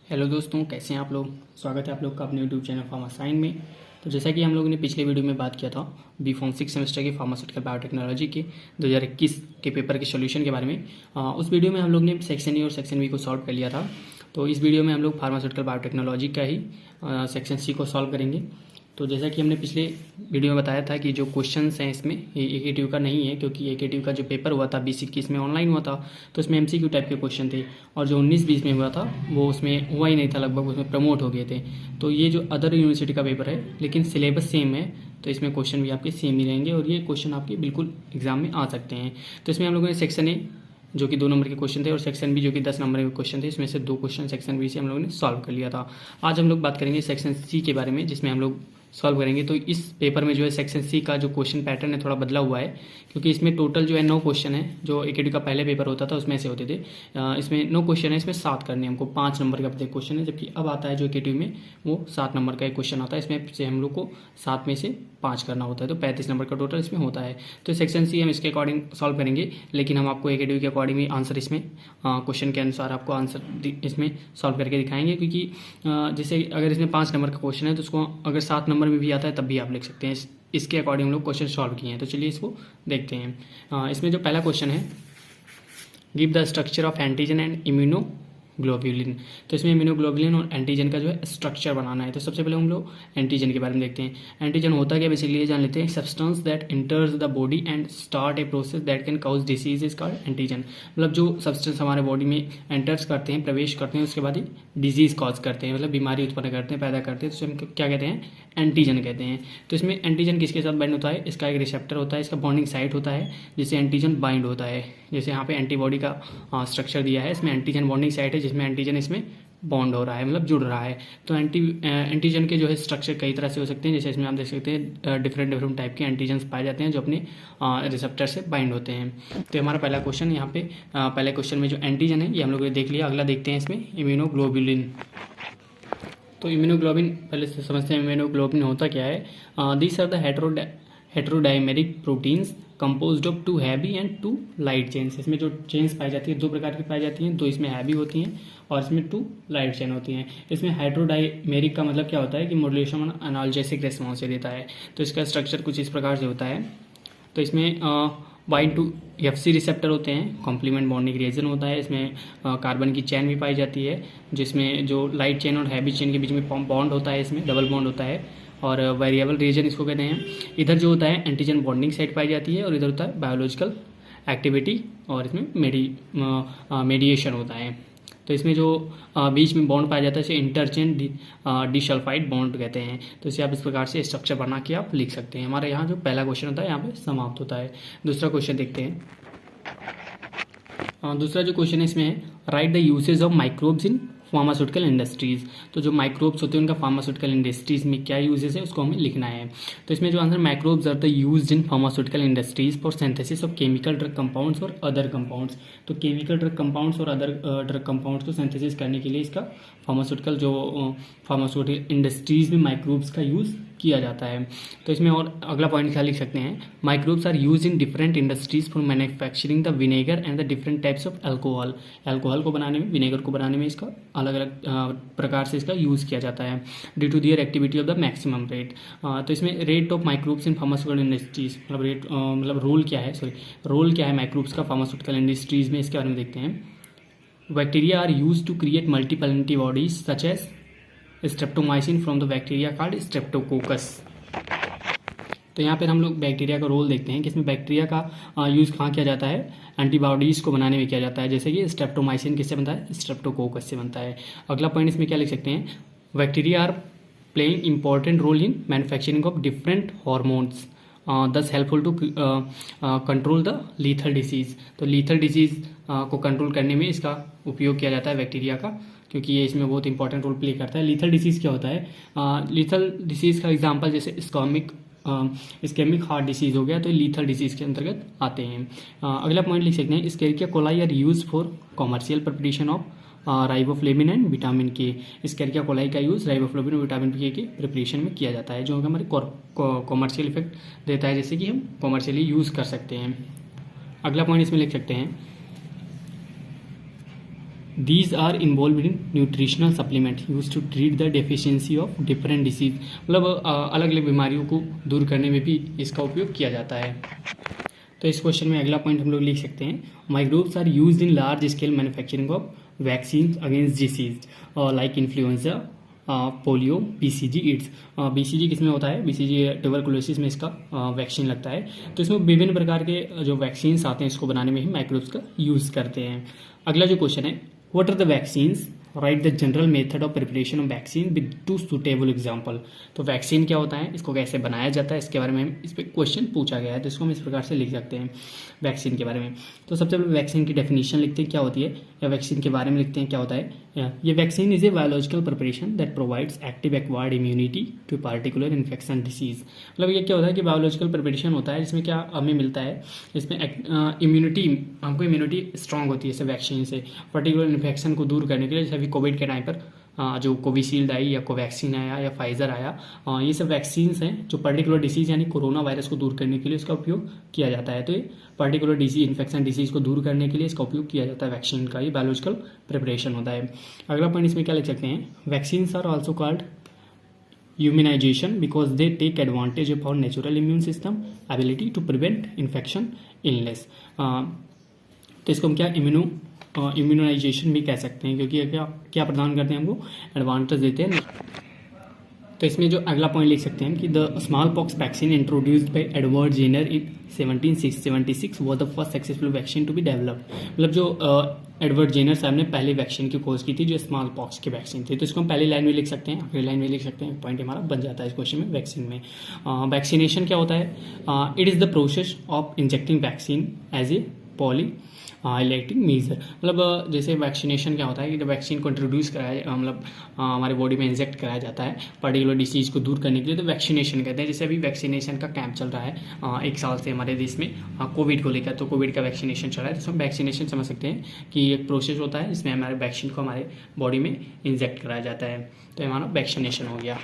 Hello दोस्तों, कैसे हैं आप लोग। स्वागत है आप लोग का अपने यूट्यूब चैनल फार्मा साइन में। तो जैसा कि हम लोगों ने पिछले वीडियो में बात किया था बी फॉर्म 6 सेमेस्टर के फार्मास्यूटिकल बायोटेक्नोलॉजी के 2021 के पेपर के सॉल्यूशन के बारे में उस वीडियो में हम लोग ने सेक्शन ए और सेक्शन बी को सॉल्व कर लिया था। तो इस वीडियो में हम लोग फार्मास्यूटिकल बायोटेक्नोलॉजी का ही सेक्शन सी को सॉल्व करेंगे। तो जैसा कि हमने पिछले वीडियो में बताया था कि जो क्वेश्चंस हैं इसमें ये एकेटिव का नहीं है, क्योंकि एकेटिव का जो पेपर हुआ था 2021 में ऑनलाइन हुआ था, तो उसमें एमसीक्यू टाइप के क्वेश्चन थे। और जो 19-20 में हुआ था वो उसमें हुआ ही नहीं था, लगभग उसमें प्रमोट हो गए थे। तो ये जो अदर यूनिवर्सिटी का पेपर है, लेकिन सिलेबस सेम है, तो इसमें क्वेश्चन भी आपके सेम ही रहेंगे और ये क्वेश्चन आपके बिल्कुल एग्जाम में आ सकते हैं। तो इसमें हम लोगों ने सेक्शन ए जो कि 2 नंबर के क्वेश्चन थे और सेक्शन बी जो कि 10 नंबर के क्वेश्चन थे, इसमें से 2 क्वेश्चन सेक्शन बी से हम लोगों ने सॉल्व कर लिया था। आज हम लोग बात करेंगे सेक्शन सी के बारे में, जिसमें हम लोग सॉल्व करेंगे। तो इस पेपर में जो है सेक्शन सी का जो क्वेश्चन पैटर्न है थोड़ा बदला हुआ है, क्योंकि इसमें टोटल जो है 9 क्वेश्चन है। जो एकेडी का पहले पेपर होता था उसमें से होते थे, इसमें 9 क्वेश्चन है, इसमें 7 करने हमको 5 नंबर का प्रत्येक क्वेश्चन है। जबकि अब आता है जो एकेडी में वो 7 नंबर का एक क्वेश्चन आता है, इसमें से हम लोग को 7 में से 5 करना होता है, तो 35 नंबर का टोटल इसमें होता है। तो सेक्शन सी हम इसके अकॉर्डिंग सॉल्व करेंगे, लेकिन हम आपको एकेडी के अकॉर्डिंग ही आंसर इसमें क्वेश्चन के अनुसार आपको आंसर इसमें सॉल्व करके दिखाएंगे। क्योंकि जैसे अगर इसमें 5 नंबर का क्वेश्चन है तो उसको अगर 7 नंबर में भी आता है तब भी आप लिख सकते हैं। इसके अकॉर्डिंग हम लोग क्वेश्चन सॉल्व किए हैं। तो चलिए इसको देखते हैं। इसमें जो पहला क्वेश्चन है, give the structure of antigen and immunoglobulin. तो इसमें इम्यूनोग्लोबुलिन और एंटीजन का जो है स्ट्रक्चर बनाना है। तो सबसे पहले हम लोग एंटीजन के बारे में देखते हैं। एंटीजन होता क्या बेसिकली ये जान लेते हैं। Substance that enters the body and start a process that can cause disease is called antigen. मतलब जो सब्सटेंस हमारे बॉडी में एंटर्स करते हैं, प्रवेश करते हैं, उसके बाद ही डिजीज कॉज करते हैं, मतलब बीमारी उत्पन्न करते हैं, पैदा करते हैं, तो हम क्या कहते हैं, एंटीजन कहते हैं। तो इसमें एंटीजन किसके साथ बाइंड होता है, इसका एक रिसेप्टर होता है, इसका बॉन्डिंग साइट होता है जिससे एंटीजन बाइंड होता है। जैसे यहाँ पे एंटीबॉडी का स्ट्रक्चर दिया है, इसमें एंटीजन बॉन्डिंग साइट है जिसमें एंटीजन इसमें बॉन्ड हो रहा है, मतलब जुड़ रहा है। तो एंटीजन के जो है स्ट्रक्चर कई तरह से हो सकते हैं। जैसे इसमें आप देख सकते हैं डिफरेंट टाइप के एंटीजन पाए जाते हैं जो अपने रिसेप्टर से बाइंड होते हैं। तो हमारा पहला क्वेश्चन यहाँ पे पहले क्वेश्चन में जो एंटीजन है ये हम लोग ने देख लिया। अगला देखते हैं इसमें इम्यूनोग्लोबुलिन। तो इम्यूनोग्लोबिन पहले से समझते हैं इम्यूनोग्लोबिन होता क्या है। These are the heterodimeric proteins composed of 2 heavy and 2 light chains. इसमें जो चेन्स पाई जाती है 2 प्रकार की पाई जाती हैं, 2 इसमें हैवी होती हैं और इसमें 2 लाइट चेन होती हैं। इसमें हाइड्रोडाइमेरिक का मतलब क्या होता है कि मॉड्यूलेशन एनाल्जेसिक रेस्पॉन्स से देता है। तो इसका स्ट्रक्चर कुछ इस प्रकार से होता है। तो इसमें बाइंड टू एफसी रिसेप्टर होते हैं, कॉम्प्लीमेंट बॉन्डिंग रिएजन होता है, इसमें कार्बन की चेन भी पाई जाती है, जिसमें जो लाइट चेन और हैवी चेन के बीच में बॉन्ड होता है, इसमें डबल बॉन्ड होता है, और वेरिएबल रीजन इसको कहते हैं। इधर जो होता है एंटीजन बॉन्डिंग साइट पाई जाती है और इधर होता है बायोलॉजिकल एक्टिविटी और इसमें मेडिएशन होता है। तो इसमें जो बीच में बॉन्ड पाया जाता है इसे इंटरचेन डिसल्फाइड बॉन्ड कहते हैं। तो इसे आप इस प्रकार से स्ट्रक्चर बना के आप लिख सकते हैं। हमारे यहाँ जो पहला क्वेश्चन होता है यहाँ पे समाप्त होता है। दूसरा क्वेश्चन देखते हैं। दूसरा जो क्वेश्चन है इसमें है right the usage of microbes in pharmaceutical industries. तो जो माइक्रोब्स होते हैं उनका फार्मास्यूटिकल इंडस्ट्रीज में क्या यूजेस है उसको हमें लिखना है। तो इसमें जो answer, microbes are the used in pharmaceutical industries for synthesis of chemical drug compounds और अदर कंपाउंड्स। तो केमिकल ड्रग कंपाउंड्स और अदर ड्रग कंपाउंड्स को सिंथेसिस करने के लिए इसका फार्मास्यूटिकल इंडस्ट्रीज में माइक्रोब्स का यूज़ किया जाता है। तो इसमें और अगला पॉइंट क्या लिख सकते हैं, microbes are use in different industries for manufacturing the vinegar and the different types of alcohol. Alcohol को बनाने में, विनेगर को बनाने में इसका अलग अलग प्रकार से इसका यूज़ किया जाता है due to their activity of the maximum rate. तो इसमें rate of microbes in pharmaceutical industries मतलब रेट मतलब रोल क्या है माइक्रोब्स का फार्मास्यूटिकल इंडस्ट्रीज में, इसके बारे में देखते हैं। Bacteria are use to create multiple antibodies such as streptomycin from the bacteria called streptococcus. तो यहाँ पर हम लोग बैक्टीरिया का रोल देखते हैं कि इसमें बैक्टीरिया का यूज़ कहाँ किया जाता है, एंटीबॉडीज़ को बनाने में किया जाता है। जैसे कि स्ट्रेप्टोमाइसिन किससे बनता है, स्ट्रेप्टोकोकस से बनता है। अगला पॉइंट इसमें क्या लिख सकते हैं, bacteria are playing important role in manufacturing of different hormones this helpful to control the lethal disease. तो लीथल डिसीज़ को कंट्रोल करने में इसका उपयोग किया जाता है बैक्टीरिया का, क्योंकि ये इसमें बहुत इंपॉर्टेंट रोल प्ले करता है। लीथल डिसीज़ क्या होता है, लीथल डिसीज़ का एग्जांपल जैसे स्केमिक हार्ट डिसीज़ हो गया, तो लीथल डिसीज़ के अंतर्गत आते हैं। अगला पॉइंट लिख सकते हैं, escherichia coli are use for commercial preparation of riboflavin and vitamin K. Escherichia coli का यूज़ राइबोफ्लेविन और विटामिन के प्रिपरेशन में किया जाता है, जो हमारे कॉमर्शियल इफेक्ट देता है, जैसे कि हम कॉमर्शियली यूज़ कर सकते हैं। अगला पॉइंट इसमें लिख सकते हैं, these are involve in nutritional supplement use to treat the deficiency of different disease, मतलब अलग अलग बीमारियों को दूर करने में भी इसका उपयोग किया जाता है। तो इस क्वेश्चन में अगला पॉइंट हम लोग लिख सकते हैं, microbes are used in large scale manufacturing of vaccine against disease like influenza, polio, BCG, AIDS. BCG किस में होता है? बीसीजी ट्यूबरकुलोसिस में इसका वैक्सीन लगता है। तो इसमें विभिन्न प्रकार के जो वैक्सीन्स आते हैं इसको बनाने में ही माइक्रोब्स का यूज़ करते हैं। अगला जो क्वेश्चन है, what are the vaccines, write the general method of preparation of vaccine with 2 suitable example. तो वैक्सीन क्या होता है, इसको कैसे बनाया जाता है, इसके बारे में इस पर क्वेश्चन पूछा गया है, तो इसको हम इस प्रकार से लिख सकते हैं वैक्सीन के बारे में। तो सबसे पहले वैक्सीन की डेफिनेशन लिखते हैं क्या होती है, या वैक्सीन के बारे में लिखते हैं क्या होता है। ये vaccine is a biological preparation that provides active acquired immunity to particular infection disease. मतलब ये क्या होता है कि बायोलॉजिकल प्रिपरेशन होता है जिसमें क्या हमें मिलता है, इसमें इम्यूनिटी, हमको इम्यूनिटी स्ट्रांग होती है इस वैक्सीन से पर्टिकुलर इन्फेक्शन को दूर करने के लिए। जैसे अभी कोविड के टाइम पर जो कोविशील्ड आई या कोवैक्सीन आया या फाइजर आया, ये सब वैक्सीन्स हैं जो पर्टिकुलर डिसीज यानी कोरोना वायरस को दूर करने के लिए इसका उपयोग किया जाता है। तो ये पर्टिकुलर डिसीज, इन्फेक्शन डिसीज को दूर करने के लिए इसका उपयोग किया जाता है वैक्सीन का, ये बायोलॉजिकल प्रिपरेशन होता है। अगला पॉइंट इसमें क्या लिख सकते हैं, vaccines are also called immunization because they take advantage of our natural immune system ability to prevent infection illness। तो इसको हम क्या इम्यूनाइजेशन भी कह सकते हैं, क्योंकि क्या क्या प्रदान करते हैं, हमको एडवांटेज देते हैं। तो इसमें जो अगला पॉइंट लिख सकते हैं कि the small pox vaccine introduced by Edward Jenner in 1776 was the first successful vaccine to be developed. मतलब जो एडवर्ड जेनर साहब ने पहले वैक्सीन की खोज की थी जो स्मॉल पॉक्स की वैक्सीन थी। तो इसको हम पहली लाइन में लिख सकते हैं, आखिरी लाइन में लिख सकते हैं, पॉइंट हमारा बन जाता है इस क्वेश्चन में वैक्सीन में। वैक्सीनेशन क्या होता है, it is the process of injecting vaccine as a poly highlighting measure. मतलब जैसे वैक्सीनेशन क्या होता है कि जब वैक्सीन को इंट्रोड्यूस कराया, मतलब हमारे बॉडी में इंजेक्ट कराया जाता है पर्टिकुलर डिसीज को दूर करने के लिए, तो वैक्सीनेशन कहते हैं। जैसे अभी वैक्सीनेशन का कैंप चल रहा है 1 साल से हमारे देश में कोविड को लेकर, तो कोविड का वैक्सीनेशन चल रहा है। तो हम वैक्सीनेशन समझ सकते हैं कि एक प्रोसेस होता है जिसमें हमारे वैक्सीन को हमारे बॉडी में इंजेक्ट कराया जाता है, तो हमारा वैक्सीनेशन हो गया।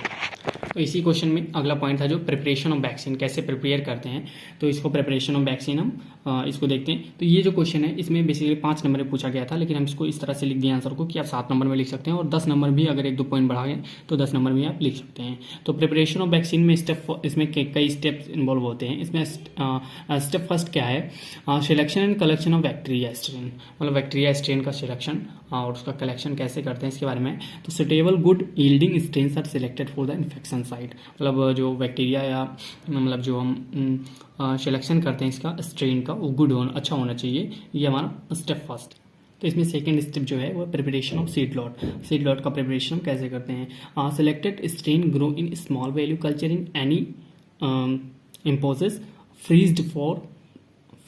तो इसी क्वेश्चन में अगला पॉइंट था जो प्रिपरेशन ऑफ वैक्सीन, कैसे प्रिपेयर करते हैं। तो इसको प्रिपरेशन ऑफ वैक्सीन हम इसको देखते हैं। तो ये जो क्वेश्चन है इसमें बेसिकली 5 नंबर में पूछा गया था, लेकिन हम इसको इस तरह से लिख दिए आंसर को कि आप 7 नंबर में लिख सकते हैं, और 10 नंबर भी अगर 1-2 पॉइंट बढ़ा गए तो 10 नंबर में आप लिख सकते हैं। तो प्रिपरेशन ऑफ वैक्सीन में इसमें कई स्टेप्स इन्वॉल्व होते हैं। इसमें स्टेप फर्स्ट क्या है, selection and collection of bacteria strain. मतलब बैक्टीरिया स्ट्रेन का सिलेक्शन और उसका कलेक्शन कैसे करते हैं इसके बारे में। तो suitable good yielding strains are selected for the infection site. मतलब जो बैक्टीरिया या मतलब जो हम सिलेक्शन करते हैं इसका स्ट्रेन का, वो गुड होना, अच्छा होना चाहिए। ये हमारा स्टेप फर्स्ट। तो इसमें सेकंड स्टेप जो है वो preparation of seed lot. Seed lot का प्रिपरेशन कैसे करते हैं, selected strain grow in small value culture in any imposes freezed for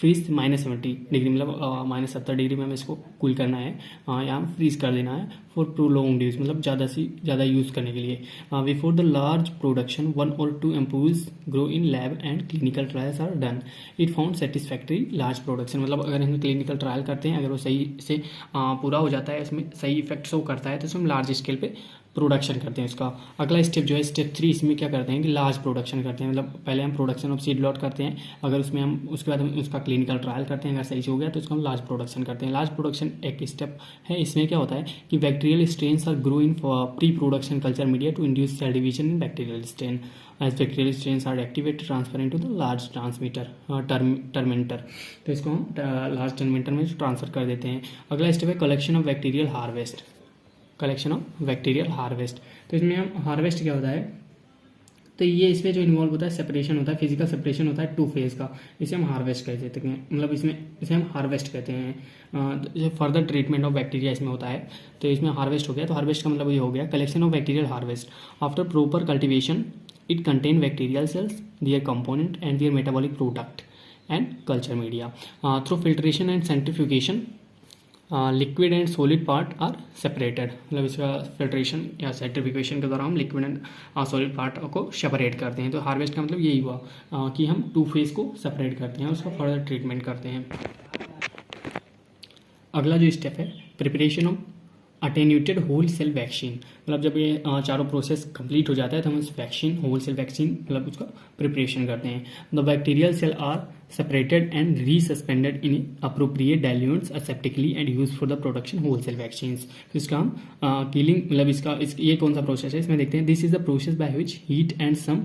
freeze -70 degree, मतलब -70 डिग्री में हमें इसको कूल करना है, यहाँ फ्रीज कर देना है फॉर प्रोलॉन्ग यूज, मतलब ज़्यादा से ज़्यादा यूज़ करने के लिए। Before the large production 1 or 2 ampoules grow in lab and clinical trials are done, it found satisfactory large production. मतलब अगर हम क्लिनिकल ट्रायल करते हैं, अगर वो सही से पूरा हो जाता है, इसमें सही इफेक्ट शो करता है, तो इसमें लार्ज स्केल पे प्रोडक्शन करते हैं इसका। अगला स्टेप जो है स्टेप 3, इसमें क्या करते हैं कि लार्ज प्रोडक्शन करते हैं। मतलब पहले हम प्रोडक्शन ऑफ सीड लॉट करते हैं, अगर उसमें हम उसके बाद हम उसका क्लिनिकल ट्रायल करते हैं, अगर सही से हो गया तो इसको हम लार्ज प्रोडक्शन करते हैं। लार्ज प्रोडक्शन एक स्टेप है। इसमें क्या होता है कि bacterial strains are grow in pre production culture media to induce cell division in bacterial strain as bacterial strains are activated transfer into the large transmitter terminator. तो इसको हम लार्ज टर्मिनेटर में ट्रांसफर कर देते हैं। अगला स्टेप है collection of bacterial harvest. Collection of bacterial harvest, तो इसमें हम हार्वेस्ट क्या होता है, तो ये इसमें जो इन्वॉल्व होता है सेपरेशन होता है, फिजिकल सेपरेशन होता है 2 फेज का, इसे हम हार्वेस्ट कह देते हैं। मतलब इसमें इसे हम हार्वेस्ट कहते हैं। फर्दर ट्रीटमेंट ऑफ बैक्टीरिया इसमें होता है, तो इसमें हार्वेस्ट हो गया। तो हार्वेस्ट का मतलब ये हो गया collection of bacterial harvest after proper cultivation it contain bacterial cells, their component and their metabolic product and culture media. Through filtration and centrifugation liquid and solid part are separated. मतलब इसका filtration या centrifugation के द्वारा हम liquid and solid part को separate करते हैं। तो हार्वेस्ट का मतलब यही हुआ कि हम 2 फेज को सेपरेट करते हैं, उसका फर्दर ट्रीटमेंट करते हैं। अगला जो स्टेप है preparation of attenuated whole cell vaccine. मतलब जब ये चारों प्रोसेस कंप्लीट हो जाता है तो हम उस वैक्सीन, होल सेल वैक्सीन, मतलब उसका प्रिपरेशन करते हैं। The bacterial cell are separated and resuspended in appropriate diluents aseptically and used for the production wholesale vaccines। तो इसका हम किलिंग मतलब ये कौन सा प्रोसेस है इसमें देखते हैं। This is the process by which heat and some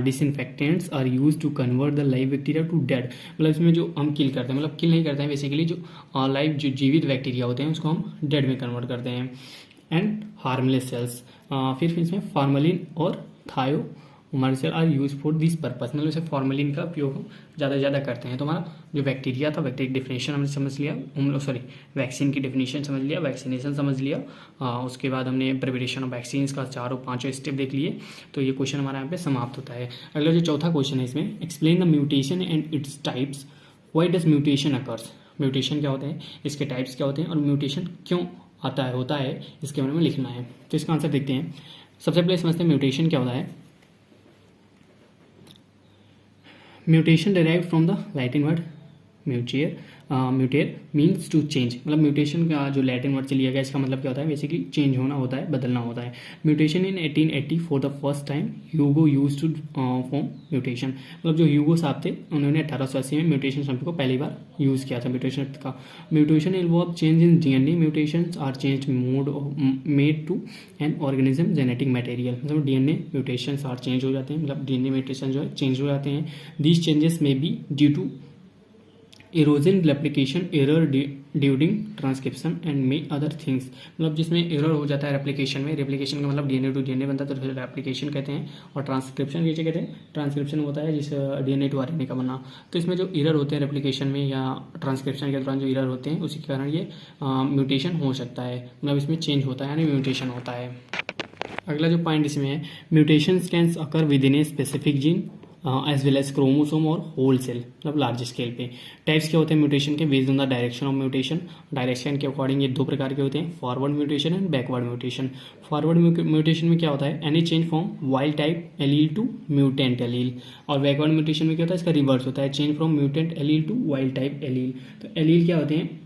disinfectants are use to convert the live bacteria to dead. मतलब इसमें जो हम किल करते हैं, मतलब किल नहीं करते हैं बेसिकली, जो लाइव जो जीवित बैक्टीरिया होते हैं उसको हम डेड में कन्वर्ट करते हैं। एंड हार्मलेस सेल्स, फिर इसमें फॉर्मलिन और थायो marshal R use for this purpose. मतलब इसे फॉर्मलिन का उपयोग हम ज़्यादा से ज़्यादा करते हैं। तो हमारा जो बैक्टीरिया था, बैक्टीरिया डेफिनेशन हमने समझ लिया, वैक्सीन की डेफिनेशन समझ लिया, वैक्सीनेशन समझ लिया, उसके बाद हमने प्रिपरेशन ऑफ वैक्सीन का 4-5 स्टेप देख लिए। तो ये क्वेश्चन हमारा यहाँ पे समाप्त होता है। अगला जो चौथा क्वेश्चन है इसमें, explain the mutation and its types, why does mutation occurs. Mutation क्या होते हैं, इसके टाइप्स क्या होते हैं और म्यूटेशन क्यों होता है इसके बारे में लिखना है। तो इसका आंसर देखते हैं। सबसे पहले समझते हैं म्यूटेशन क्या होता है। Mutation derived from the Latin word mutare means to change. मतलब म्यूटेशन का जो लैटिन वर्ड से लिया गया, इसका मतलब क्या होता है, बेसिकली चेंज होना होता है, बदलना होता है। Mutation in 1880 for the first time Hugo use to form mutation. मतलब जो ह्यूगो साहब थे उन्होंने 1880 में म्यूटेशन शब्द को पहली बार यूज़ किया था म्यूटेशन का। Mutation involve change in DNA, mutations are change mode made to an organism genetic material. मतलब डीएनए म्यूटेशंस आर चेंज हो जाते हैं, मतलब डीएनए म्यूटेशन जो है चेंज हो जाते हैं। These changes may be due to erosion, replication, error during transcription and may other things. मतलब जिसमें एरर हो जाता है रेप्लिकेशन में, रेप्लिकेशन का मतलब डीएनए टू डीएनए बनता है तो रेप्लिकेशन कहते हैं, और ट्रांसक्रिप्शन किसे कहते हैं, ट्रांसक्रिप्शन होता है जिस डीएनए टू आरएनए का बनना। तो इसमें जो एरर होते हैं रेप्लिकेशन में या ट्रांसक्रिप्शन के दौरान जो एरर होते हैं उसी के कारण ये म्यूटेशन हो सकता है, मतलब इसमें चेंज होता है यानी म्यूटेशन होता है। अगला जो पॉइंट इसमें है, mutations can occur within a specific gene as well as chromosome और होल सेल, मतलब लार्ज स्केल पे। टाइप्स क्या होते हैं म्यूटेशन के, based on the direction of mutation. Direction के अकॉर्डिंग ये दो प्रकार के होते हैं, forward mutation and backward mutation. Forward mutation में क्या होता है, any change from wild type allele to mutant allele. और बैकवर्ड म्यूटेशन में क्या होता है, इसका रिवर्स होता है, change from mutant allele to wild type allele. तो एलील क्या होते हैं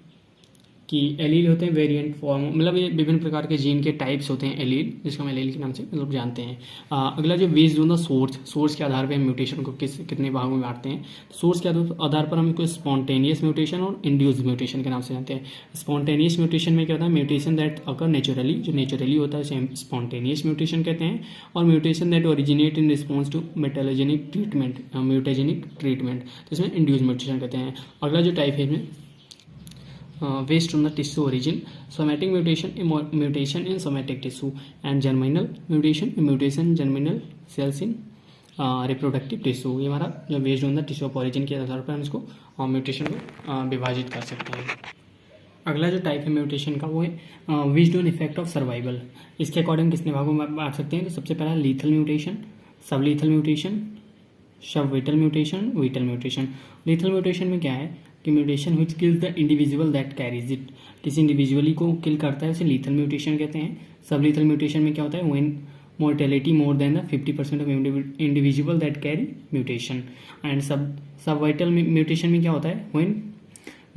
कि एलील होते हैं वेरिएंट फॉर्म, मतलब ये विभिन्न प्रकार के जीन के टाइप्स होते हैं एलील, जिसको हम एलील के नाम से मतलब जानते हैं। अगला जो बेस्ड ऑन द सोर्स के आधार पर हम म्यूटेशन को कितने भागों में बांटते हैं। सोर्स के आधार पर हम इसको स्पॉन्टेनियस म्यूटेशन और इंड्यूस्ड म्यूटेशन के नाम से जानते हैं। स्पॉन्टेनियस म्यूटेशन में क्या होता है, म्यूटेशन दैट अकर नेचुरली, जो नेचुरली होता है उसे हम स्पॉन्टेनियस म्यूटेशन कहते हैं। और mutation that originate in response to metalogenic treatment, mutagenic treatment, तो इसमें इंड्यूस्ड म्यूटेशन कहते हैं। अगला जो टाइप है इसमें based on the tissue origin, somatic mutation in somatic tissue, and germinal mutation germinal cells in reproductive tissue। ये हमारा जो based on the tissue of origin के आधार पर हम इसको म्यूटेशन को विभाजित कर सकते हैं। अगला जो टाइप है म्यूटेशन का वो है based on effect of survival. इसके अकॉर्डिंग कितने भागों में बांट सकते हैं, तो सबसे पहला लीथल म्यूटेशन, सब लीथल म्यूटेशन, शव whittle mutation, whittle mutation. Lethal mutation में क्या है कि mutation which kills the individual that carries it, किसी इंडिविजुअली को किल करता है उसे लीथल म्यूटेशन कहते हैं। सब लीथल म्यूटेशन में क्या होता है, when mortality more than the 50% of individual that carry mutation. And subvital mutation में क्या होता है, when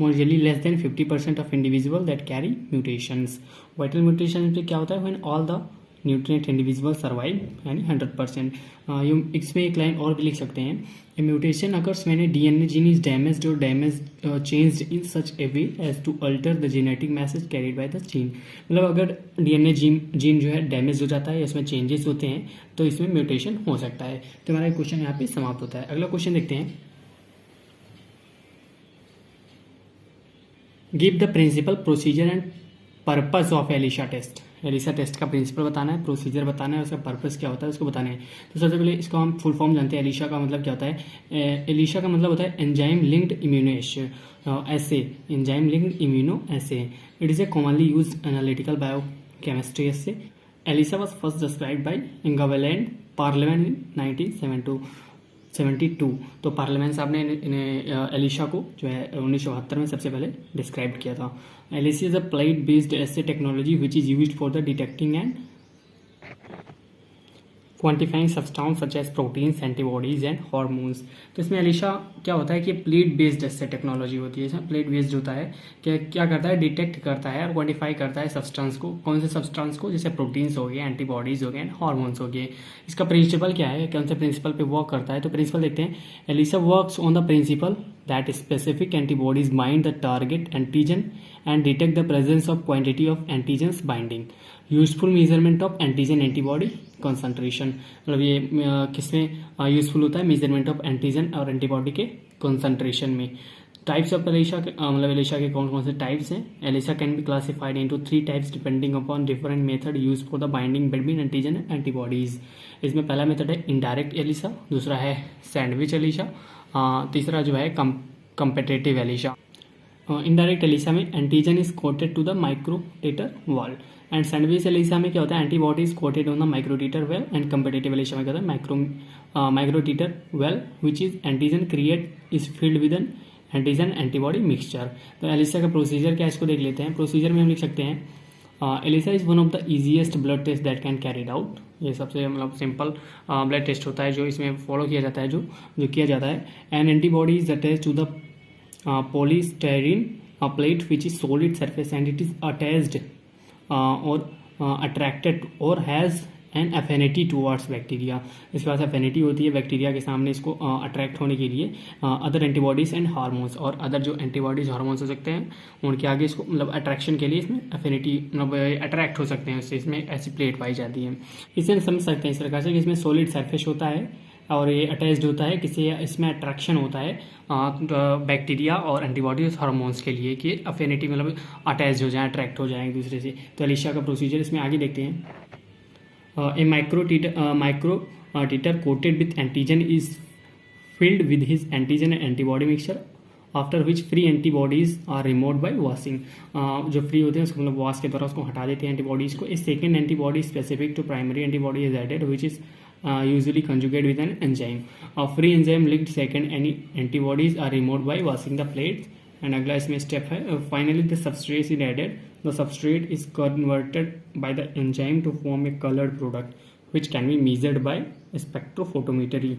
mortally less than 50% of individual that carry mutations. Vital mutation में क्या होता है, when all the nutrient individual survive यानी 100%। इसमें एक लाइन और भी लिख सकते हैं, a mutation occurs when a DNA gene is damaged और changed in such a way as to alter the genetic message carried by the gene. मतलब अगर डीएनए जीन जो है डैमेज हो जाता है, इसमें चेंजेस होते हैं तो इसमें म्यूटेशन हो सकता है। तो हमारा क्वेश्चन यहाँ पे समाप्त होता है। अगला क्वेश्चन देखते हैं, give the principle, procedure and purpose of ELISA test. ELISA test का प्रिंसिपल बताना है, प्रोसीजर बताना है, उसका पर्पस क्या होता है उसको बताना है। तो सबसे पहले इसको हम फुल फॉर्म जानते हैं। एलिशा का मतलब क्या होता है, एलिशा का मतलब होता है enzyme linked immuno assay, enzyme linked immuno assay. It is a commonly use analytical biochemistry assay. ELISA was first described by Engvall and Perlmann in 1972। तो पार्लियामेंट साहब ने एलिशा को जो है 1972 में सबसे पहले डिस्क्राइब किया था। ELISA is a plate based assay technology which is used for the detecting and quantifying substance such as proteins, antibodies and hormones. तो इसमें अलीशा क्या होता है कि प्लेट बेस्ड इससे टेक्नोलॉजी होती है। इसमें प्लेट बेस्ड होता है कि क्या करता है, डिटेक्ट करता है और क्वांटिफाई करता है सब्सटेंस को। कौन से सब्सटेंस को? जैसे प्रोटीन्स हो गए, एंटीबॉडीज हो गए एंड हार्मोन्स हो गए। इसका प्रिंसिपल क्या है, कौन से प्रिंसिपल पे वर्क करता है? तो प्रिंसिपल देखते हैं। ELISA works on the principle that specific antibodies bind the target antigen and detect the presence of quantity of antigens binding. Useful measurement of antigen antibody concentration. मतलब ये किसमें यूजफुल होता है? मेजरमेंट ऑफ एंटीजन और antibody के concentration में। Types of ELISA मतलब ELISA के कौन कौन से टाइप्स हैं? ELISA can be classified into 3 types depending upon different method use for the binding between antigen and antibodies. इसमें पहला मेथड है इनडायरेक्ट एलिशा, दूसरा है सैंडविच एलिशा, तीसरा जो है कम्पिटिटिव एलिशा। इनडायरेक्ट एलिशा में antigen is coated to the microtiter wall and sandwich ELISA में क्या होता है? Antibody is coated on the microtiter well and competitive ELISA में क्या होता है? Microtiter well which is antigen create is filled with an antigen antibody mixture. तो ELISA का प्रोसीजर क्या है, इसको देख लेते हैं। प्रोसीजर में हम लिख सकते हैं ELISA is one of the easiest blood test that can carried out. ये सबसे मतलब सिंपल ब्लड टेस्ट होता है जो इसमें फॉलो किया जाता है, जो किया जाता है। And antibody is attached to the polystyrene plate which is solid surface and it is attached or attracted or has an affinity towards bacteria. इसके पास अफिनिटी होती है बैक्टीरिया के सामने इसको अट्रैक्ट होने के लिए। अदर एंटीबॉडीज एंड हार्मोन्स, और अदर जो एंटीबॉडीज हार्मोन्स हो सकते हैं उनके आगे इसको मतलब अट्रैक्शन के लिए इसमें अफिनिटी मतलब अट्रैक्ट हो सकते हैं, उससे इसमें ऐसी प्लेट पाई जाती है। इसे समझ सकते हैं इस प्रकार से कि इसमें सॉलिड सरफेस होता है और ये अटैच्ड होता है किसी, इसमें अट्रैक्शन होता है बैक्टीरिया और एंटीबॉडीज हार्मोन्स के लिए कि अफिनिटी मतलब अटैच हो जाए, अट्रैक्ट हो जाए एक दूसरे से। तो एलिशा का प्रोसीजर इसमें आगे देखते हैं। A microteter coated with antigen is filled with his antigen and antibody mixture, after which free antibodies are removed by washing. जो फ्री होते हैं उसको मतलब वॉश के द्वारा उसको हटा देते हैं एंटीबॉडीज को। इस second antibody specific to primary antibody is added which is usually conjugate with an enzyme. Free enzyme linked second any antibodies are removed by washing the plates. And अगला इसमें स्टेप है finally the substrate is added. The substrate is converted by the enzyme to form a colored product which can be measured by spectrophotometry.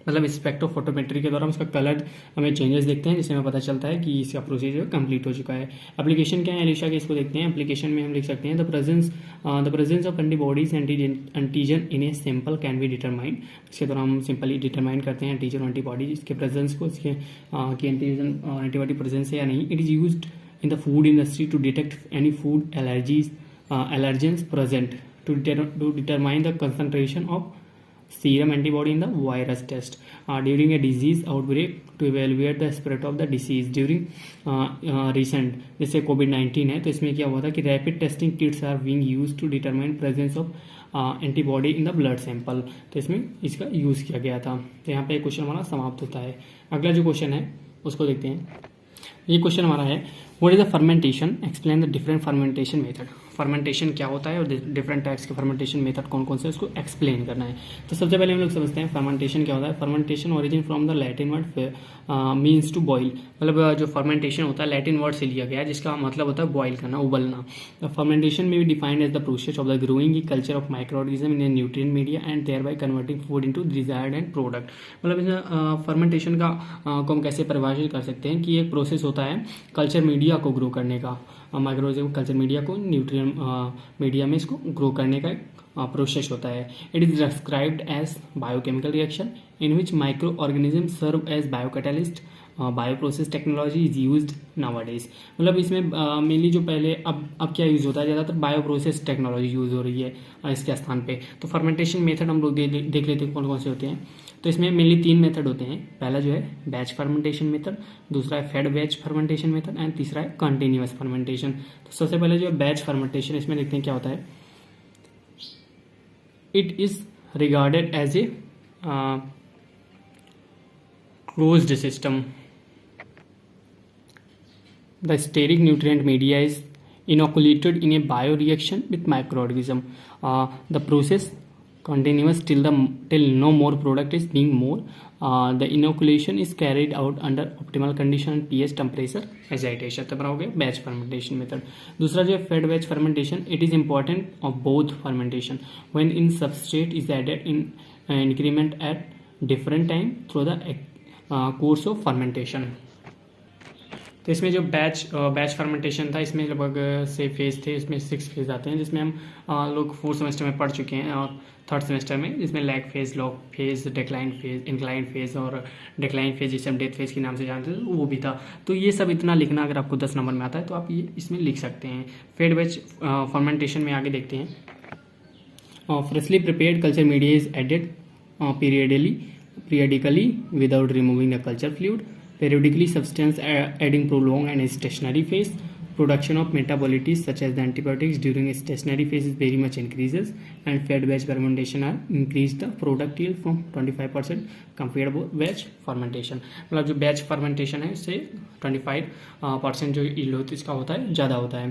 मतलब spectrophotometry के द्वारा हम इसका colour हमें changes देखते हैं जिससे हमें पता चलता है कि इसका प्रोसीजर कंप्लीट हो चुका है। एप्लीकेशन क्या है एलिशा के, इसको देखते हैं। एप्लीकेशन में हम लिख सकते हैं the presence of antibodies antigen in a sample can be determined. इसके द्वारा हम सिंपली डिटरमाइन करते हैं एंटीजन और एंटीबॉडीज इसके प्रेजेंस को, इसके कि एंटीजन और एंटीबॉडी प्रेजेंस है या नहीं। It is used in the food industry to detect any food allergens present to determine the concentration of serum antibody in the virus test during a disease outbreak to evaluate the spread of the disease during recent, जैसे कोविड-19 है तो इसमें क्या हुआ था कि rapid testing kits are being used to determine presence of antibody in the blood sample. तो इसमें इसका यूज़ किया गया था। तो यहाँ पे क्वेश्चन हमारा समाप्त होता है। अगला जो क्वेश्चन है उसको देखते हैं। ये क्वेश्चन हमारा है what is the fermentation, explain the different fermentation method. Fermentation क्या होता है और डिफरेंट टाइप्स के फर्मेंटेशन मेथड कौन कौन से उसको एक्सप्लेन करना है। तो सबसे पहले हम लोग समझते हैं फर्मेंटेशन क्या होता है। Fermentation origin from the Latin word means to boil. मतलब जो फर्मेंटेशन होता है लैटिन वर्ड से लिया गया है जिसका मतलब होता है बॉयल करना, उबलना। फर्मेंटेशन में भी defined as the process of the growing culture of microorganism in a nutrient media and thereby converting food into desired end product. मतलब इस फर्मेंटेशन का को हम कैसे परिभाषित कर सकते हैं कि एक प्रोसेस होता है कल्चर मीडिया को ग्रो करने का, माइक्रोऑर्गेनिज्म कल्चर मीडिया को न्यूट्रिएंट मीडिया में इसको ग्रो करने का प्रोसेस होता है। It is described as biochemical reaction in which micro organism serve as biocatalyst. Bioprocess technology is used nowadays. मतलब इसमें मेनली जो पहले अब क्या यूज़ होता है, ज़्यादातर बायोप्रोसेस टेक्नोलॉजी यूज़ हो रही है इसके स्थान पे। तो फर्मेंटेशन मेथड हम लोग देख लेते हैं कौन कौन से होते हैं। तो इसमें मेनली 3 मेथड होते हैं। पहला जो है बैच फर्मेंटेशन मेथड, दूसरा है fed batch fermentation method and तीसरा है कंटिन्यूअस फर्मेंटेशन। तो सबसे पहले जो है बैच फर्मेंटेशन, इसमें देखते हैं क्या होता है। It is regarded as a closed system. The steric nutrient media is inoculated in a bioreaction with microorganism. The process continuous till no more product is being more. The inoculation is carried out under optimal condition and pH temperature agitation. तो हो गया batch fermentation method. दूसरा जो है fed batch fermentation. It is important of both fermentation when in substrate is added in increment at different time through the course of fermentation. तो इसमें जो batch fermentation था, इसमें लगभग से फेज़ थे, इसमें 6 फेज़ आते हैं, जिसमें हम लोग 4th सेमेस्टर में पढ़ चुके हैं और 3rd सेमेस्टर में, जिसमें lag phase, log phase, decline phase, incline phase और डिक्लाइन फेज़, जिसे हम डेथ फेज़ के नाम से जानते हैं, वो भी था. तो ये सब इतना लिखना अगर आपको 10 नंबर में आता है तो आप ये इसमें लिख सकते हैं. फेड बैच फर्मेंटेशन में आगे देखते हैं. Freshly prepared culture media is added periodically without removing the culture fluid. Periodically substance adding prolonged and stationary phase. Production of metabolites such as the antibiotics during stationary phase is very much increases, and fed batch fermentation are increase the product yield from 25% compared to batch fermentation. मतलब जो batch fermentation है उससे 25% जो yield होती है इसका होता है, ज़्यादा होता है.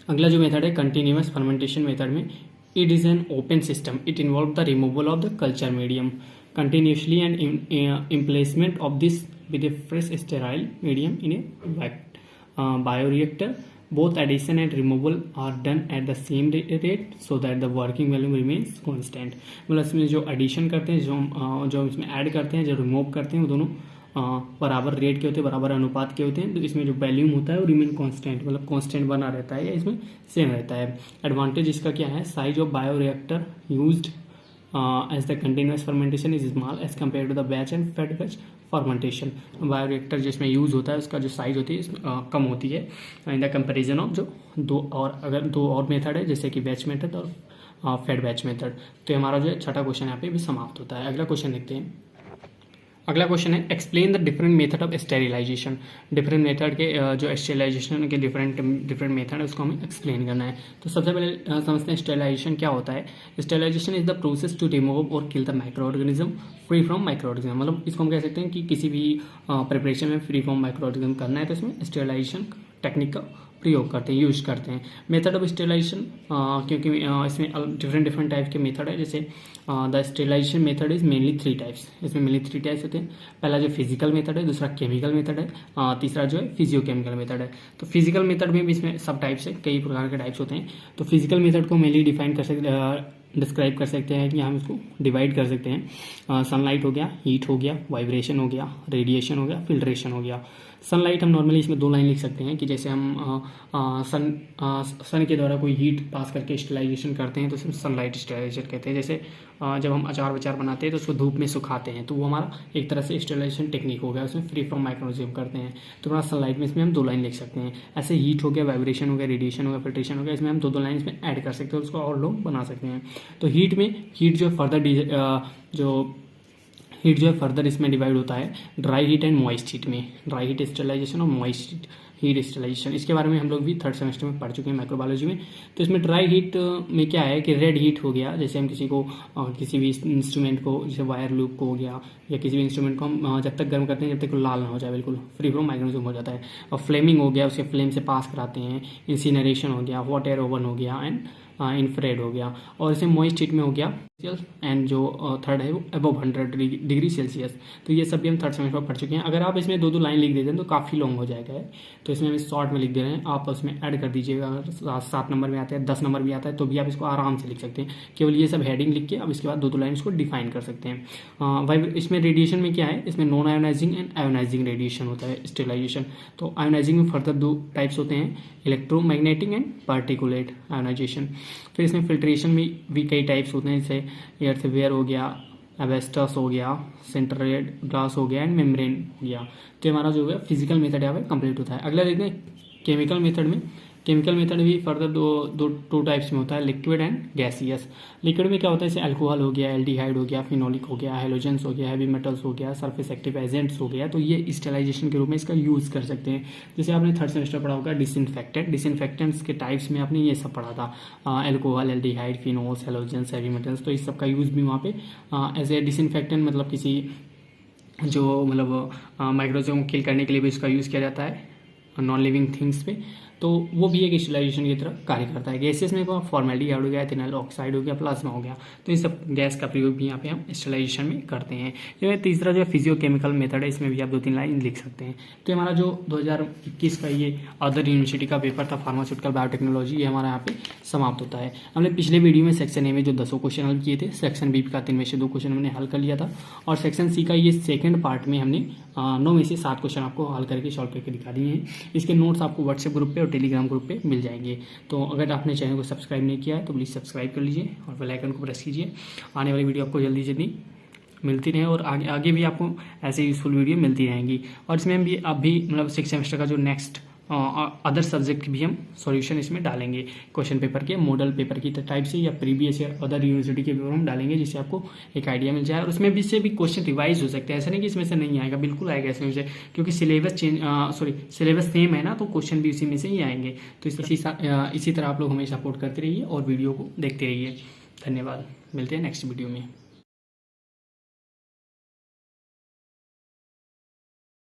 अगला जो मेथड है कंटिन्यूअस फर्मेंटेशन मेथड में, it is an open system. It involve the removal of the culture medium continuously and emplacement of this with a fresh sterile medium in a bioreactor. Both addition and removal are done at the same rate so that the working volume remains constant. मतलब इसमें जो addition करते हैं, जो इसमें add करते हैं, जो रिमूव करते हैं, वो दोनों बराबर रेट के होते हैं, बराबर अनुपात के होते हैं. तो इसमें जो वॉल्यूम होता है वो रिमेन कांस्टेंट, मतलब कांस्टेंट बना रहता है या इसमें सेम रहता है. एडवांटेज इसका क्या है? Size of bioreactor used as the continuous fermentation is small as compared to the batch and fed batch fermentation. Bioreactor जिसमें यूज़ होता है उसका जो साइज़ होती है कम होती है इन द कंपेरिजन ऑफ जो दो और मेथड है, जैसे कि बैच मेथड और फेड बैच मेथड. तो हमारा जो है छठा क्वेश्चन यहाँ पे भी समाप्त होता है. अगला क्वेश्चन देखते हैं. अगला क्वेश्चन है explain the different method of sterilisation. Different method के जो स्टेरिलाइजेशन के डिफरेंट मेथड है उसको हमें एक्सप्लेन करना है. तो सबसे पहले समझते हैं स्टेरिलाइजेशन क्या होता है. Sterilisation is the process to remove और kill the micro organism free from micro organism. मतलब इसको हम कह सकते हैं कि किसी भी प्रिपरेशन में फ्री फ्रॉम माइक्रो ऑर्गेनिज्म करना है तो इसमें स्टेरिलाइजेशन टेक्निक का प्रयोग करते हैं, यूज करते हैं. मेथड ऑफ स्टेरिलाइजेशन, क्योंकि इसमें डिफरेंट टाइप के मेथड है. जैसे the sterilisation method is mainly 3 types. इसमें मेनली 3 टाइप्स होते हैं. पहला जो फिजिकल मेथड है, दूसरा केमिकल मेथड है, तीसरा जो है फिजियोकेमिकल मेथड है. तो फिजिकल मेथड में भी इसमें सब टाइप्स है, कई प्रकार के टाइप्स होते हैं. तो फिजिकल मेथड को मेनली डिस्क्राइब कर सकते हैं कि हम इसको डिवाइड कर सकते हैं. सनलाइट हो गया, हीट हो गया, वाइब्रेशन हो गया, रेडिएशन हो गया, फिल्ट्रेशन हो गया. सनलाइट हम नॉर्मली इसमें 2 लाइन लिख सकते हैं कि जैसे हम सन के द्वारा कोई हीट पास करके स्टेरिलाइजेशन करते हैं तो उसमें सनलाइट स्टेरिलाइजेशन कहते हैं. जैसे जब हम अचार बनाते हैं तो उसको धूप में सुखाते हैं तो वो हमारा एक तरह से स्टेरिलाइजेशन टेक्निक हो गया, उसमें फ्री फ्रॉम माइक्रोनिज्म करते हैं. तो हमारा सनलाइट में इसमें हम 2 लाइन लिख सकते हैं. ऐसे हीट हो गया, वाइब्रेशन हो गया, रेडिएशन हो गया, फिल्ट्रेशन हो गया, इसमें हम 2 लाइन इसमें ऐड कर सकते हैं, उसको और लोग बना सकते हैं. तो हीट जो है फर्दर इसमें डिवाइड होता है dry heat and moist heat में. ड्राई हीट स्टेरिलाइजेशन और मॉइस्ट हीट स्टेरिलाइजेशन, इसके बारे में हम लोग भी 3rd सेमेस्टर में पढ़ चुके हैं माइक्रोबायोलॉजी में. तो इसमें ड्राई हीट में क्या है कि रेड हीट हो गया, जैसे हम किसी भी इंस्ट्रूमेंट को, जैसे वायर लूप को हो गया या किसी भी इंस्ट्रूमेंट को हम जब तक गर्म करते हैं जब तक लाल ना हो जाए, बिल्कुल फ्री फ्रॉम माइक्रोनिज्म हो जाता है. और फ्लेमिंग हो गया, उसे फ्लेम से पास कराते हैं. इंसिनरेशन हो गया, हॉट एयर ओवन हो गया एंड इंफ्रारेड हो गया. और इसे मॉइस्ट हीट में हो गया एंड जो थर्ड है वो अबव 100 डिग्री सेल्सियस. तो ये सब भी हम 3rd सेमेस्टर में पढ़ चुके हैं. अगर आप इसमें 2 लाइन लिख देते हैं तो काफ़ी लॉन्ग हो जाएगा है, तो इसमें हम शॉर्ट में लिख दे रहे हैं. आप उसमें ऐड कर दीजिएगा. अगर 7 नंबर में आता है, 10 नंबर भी आता है तो भी आप इसको आराम से लिख सकते हैं. केवल ये सब हेडिंग लिख के अब इसके बाद 2 लाइन इसको डिफाइन कर सकते हैं. इसमें रेडिएशन में क्या है, इसमें non ionising and ionising radiation होता है स्टेरिलाइजेशन. तो आयोनाइजिंग में फर्दर 2 टाइप्स होते हैं, इलेक्ट्रोमैग्नेटिक एंड पार्टिकुलेट आयोनाइजेशन. फिर इसमें फिल्ट्रेशन में भी कई टाइप्स होते हैं, जैसे एर्थवेयर हो गया, एवेस्टस हो गया, सेंट्रेड ग्लास हो गया एंड मेम्ब्रेन हो गया. तो हमारा जो है फिजिकल मेथड यहाँ पे कंप्लीट होता है. अगला देखते हैं केमिकल मेथड में. केमिकल मेथड भी फर्दर दो टाइप्स में होता है, लिक्विड एंड गैसियस. लिक्विड में क्या होता है, जैसे अल्कोहल हो गया, एल्डिहाइड हो गया, फिनोलिक हो गया, हेलोजेंस हो गया, हैवी मेटल्स हो गया, सरफेस एक्टिव एजेंट्स हो गया. तो ये स्टेरिलाइजेशन के रूप में इसका यूज़ कर सकते हैं. जैसे आपने 3rd सेमेस्टर पढ़ा होगा डिसइंफेक्टेंट्स के टाइप्स में आपने ये सब पढ़ा था, alcohol, aldehyde, phenols, halogens, heavy metals. तो इस सब का यूज़ भी वहाँ पे एज ए डिसइंफेक्टेंट, मतलब किसी जो माइक्रोऑर्गेनिज्म को किल करने के लिए भी इसका यूज़ किया जाता है नॉन लिविंग थिंग्स पे. तो वो भी एक स्टेलाइजेशन की तरह कार्य करता है। गैसेस में फॉर्मेल्डिहाइड हो गया, इथेनॉल ऑक्साइड हो गया, प्लाज्मा हो गया, तो इन सब गैस का प्रयोग भी यहाँ पे हम स्टेलाइजेशन में करते हैं। ये तीसरा जो फिजियोकेमिकल मेथड है, इसमें भी आप 2-3 लाइन लिख सकते हैं। तो हमारा जो 2021 का ये अदर यूनिवर्सिटी का पेपर था फार्मास्यूटिकल बायोटेक्नोलॉजी, ये हमारा यहाँ पे समाप्त होता है। हमने पिछले वीडियो में सेक्शन ए में जो 10 क्वेश्चन हल किए थे, सेक्शन बी का 3 में से 2 क्वेश्चन हमने हल कर लिया था, और सेक्शन सी का ये सेकंड पार्ट में हमने 9 में से 7 क्वेश्चन आपको हल करके सॉल्व करके दिखा दिए हैं। इसके नोट्स आपको व्हाट्सएप ग्रुप पे और टेलीग्राम ग्रुप पे मिल जाएंगे। तो अगर आपने चैनल को सब्सक्राइब नहीं किया है तो प्लीज़ सब्सक्राइब कर लीजिए और बेल आइकन को प्रेस कीजिए। आने वाली वीडियो आपको जल्दी जल्दी मिलती रहे और आगे भी आपको ऐसे यूजफुल वीडियो मिलती रहेंगी। और इसमें हम भी अभी मतलब 6 सेमेस्टर का जो नेक्स्ट अदर सब्जेक्ट भी हम सॉल्यूशन इसमें डालेंगे, क्वेश्चन पेपर के मॉडल पेपर की टाइप से या प्रीवियस ईयर अदर यूनिवर्सिटी के पेपर हम डालेंगे, जिससे आपको एक आइडिया मिल जाए। और उसमें भी से भी क्वेश्चन रिवाइज हो सकते हैं, ऐसा नहीं कि इसमें से नहीं आएगा, बिल्कुल आएगा इसमें से, क्योंकि सिलेबस सेम है ना, तो क्वेश्चन भी उसी में से ही आएंगे। तो इसी तरह आप लोग हमें सपोर्ट करते रहिए और वीडियो को देखते रहिए। धन्यवाद, मिलते हैं नेक्स्ट वीडियो में।